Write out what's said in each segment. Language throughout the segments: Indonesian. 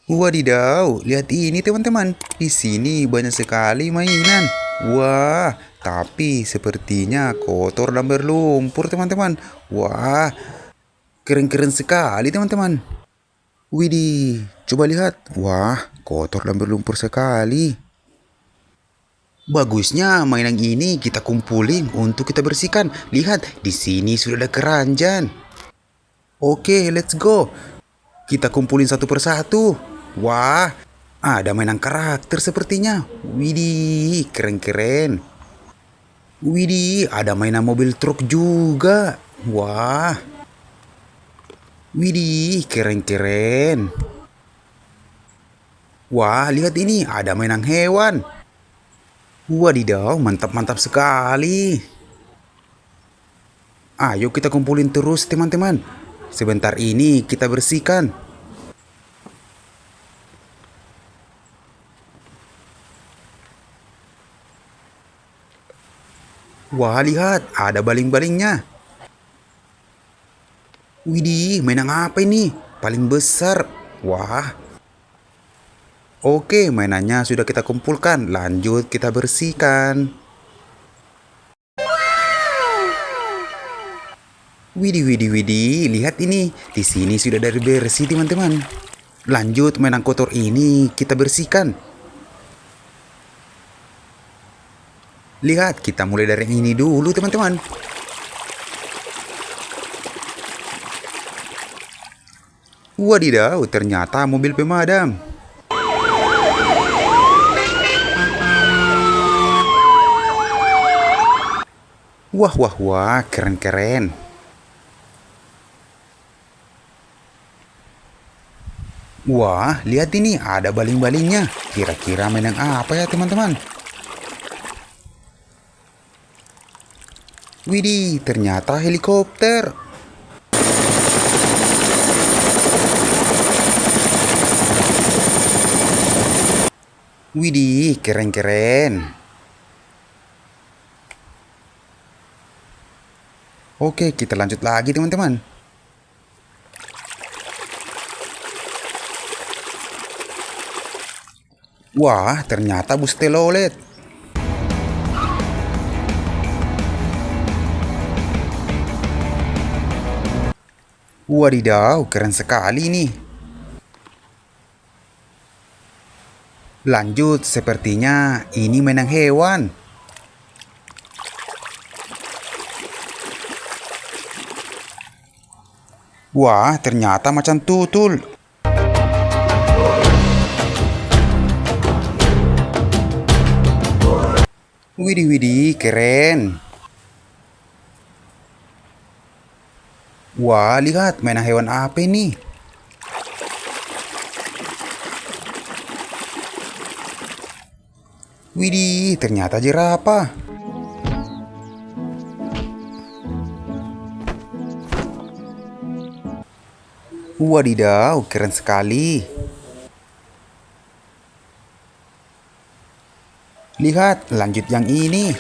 Wadidaw, lihat ini teman-teman. Di sini banyak sekali mainan. Wah, tapi sepertinya kotor dan berlumpur teman-teman. Wah, keren-keren sekali teman-teman. Widih, coba lihat. Wah, kotor dan berlumpur sekali. Bagusnya mainan ini kita kumpulin untuk kita bersihkan. Lihat, di sini sudah ada keranjang. Oke, let's go. Kita kumpulin satu persatu. Wah, ada mainan karakter sepertinya. Widih, keren-keren. Widih, ada mainan mobil truk juga. Wah, widih, keren-keren. Wah, lihat ini, ada mainan hewan. Wadidaw, mantap-mantap sekali. Ayo kita kumpulin terus teman-teman. Sebentar ini kita bersihkan. Wah, lihat, ada baling-balingnya. Widih, mainan apa ini? Paling besar. Wah. Oke, mainannya sudah kita kumpulkan. Lanjut kita bersihkan. Widih, widih, widih. Lihat ini. Di sini sudah dari bersih, teman-teman. Lanjut mainan kotor ini kita bersihkan. Lihat, kita mulai dari yang ini dulu, teman-teman. Wadidaw, ternyata mobil pemadam. Wah, wah, wah, keren-keren. Wah, lihat ini, ada baling-balingnya. Kira-kira mainan apa ya, teman-teman? Widih, ternyata helikopter. Widih, keren-keren. Oke, kita lanjut lagi teman-teman. Wah, ternyata bus telolet. Wadidaw, keren sekali nih. Lanjut, sepertinya ini mainan hewan. Wah, ternyata macan tutul. Widih, widih, keren. Wah, lihat mainan hewan apa ini? Widih, ternyata jerapah. Wadidaw, keren sekali. Lihat, lanjut yang ini.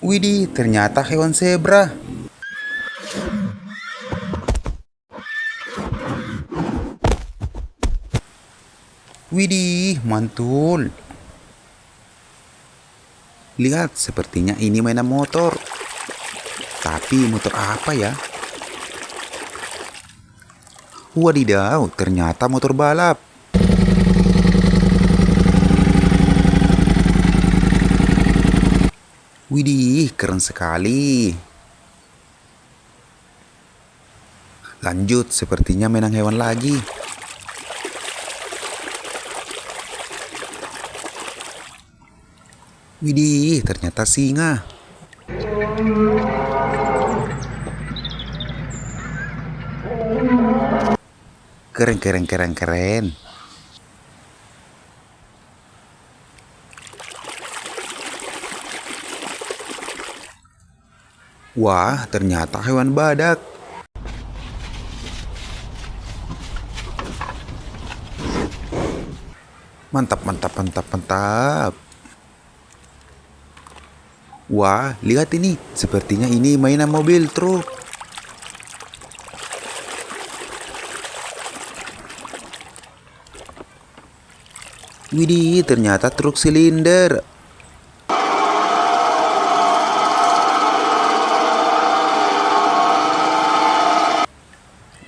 Widih, ternyata hewan zebra. Widih, mantul. Lihat, sepertinya ini mainan motor. Tapi motor apa ya? Wadidaw, ternyata motor balap. Widih, keren sekali. Lanjut, sepertinya mainan hewan lagi. Widih, ternyata singa. Keren, keren, keren, keren. Wah, ternyata hewan badak. Mantap, mantap, mantap, mantap. Wah, lihat ini. Sepertinya ini mainan mobil truk. Widih, ternyata truk silinder.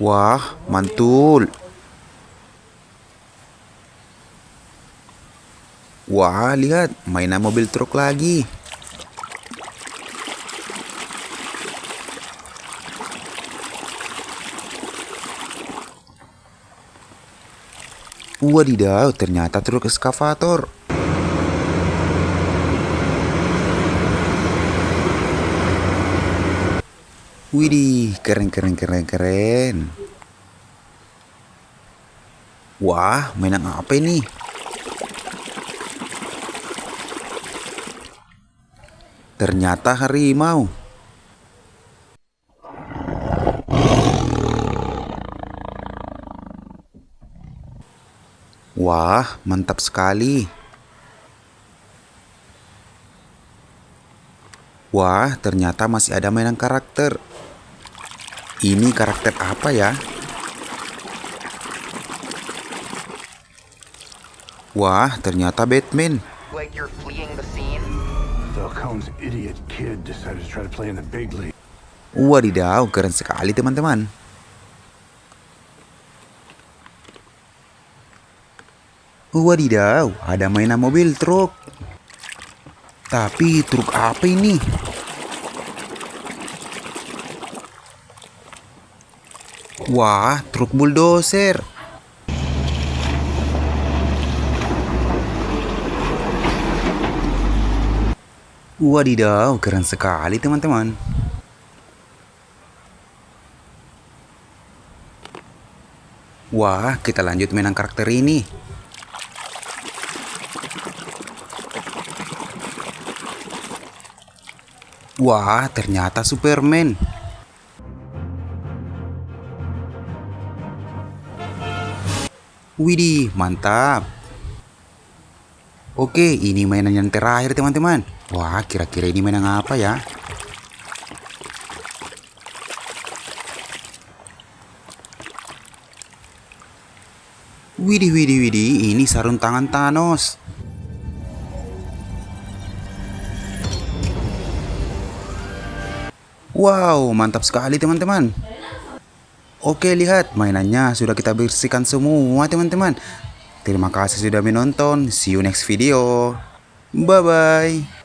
Wah, mantul. Wah, lihat, mainan mobil truk lagi. Wadidaw, ternyata truk eskavator. Widih, keren keren keren keren. Wah, mainan apa ini? Ternyata harimau. Wah, mantap sekali. Wah, ternyata masih ada mainan karakter. Ini karakter apa ya? Wah, ternyata Batman. Like you're fleeing the scene. Falcone's idiot kid decided to try to play in the big league. Wadidaw, keren sekali teman-teman. Wadidaw, ada mainan mobil truk. Tapi truk apa ini? Wah, truk bulldozer. Wadidaw, keren sekali teman-teman. Wah, kita lanjut mainan karakter ini. Wah, ternyata Superman. Widih, mantap. Oke, ini mainan yang terakhir teman-teman. Wah, kira-kira ini mainan apa ya? Widih, widih, widih, ini sarung tangan Thanos. Wow, mantap sekali teman-teman. Oke, lihat mainannya sudah kita bersihkan semua teman-teman. Terima kasih sudah menonton. See you next video. Bye bye.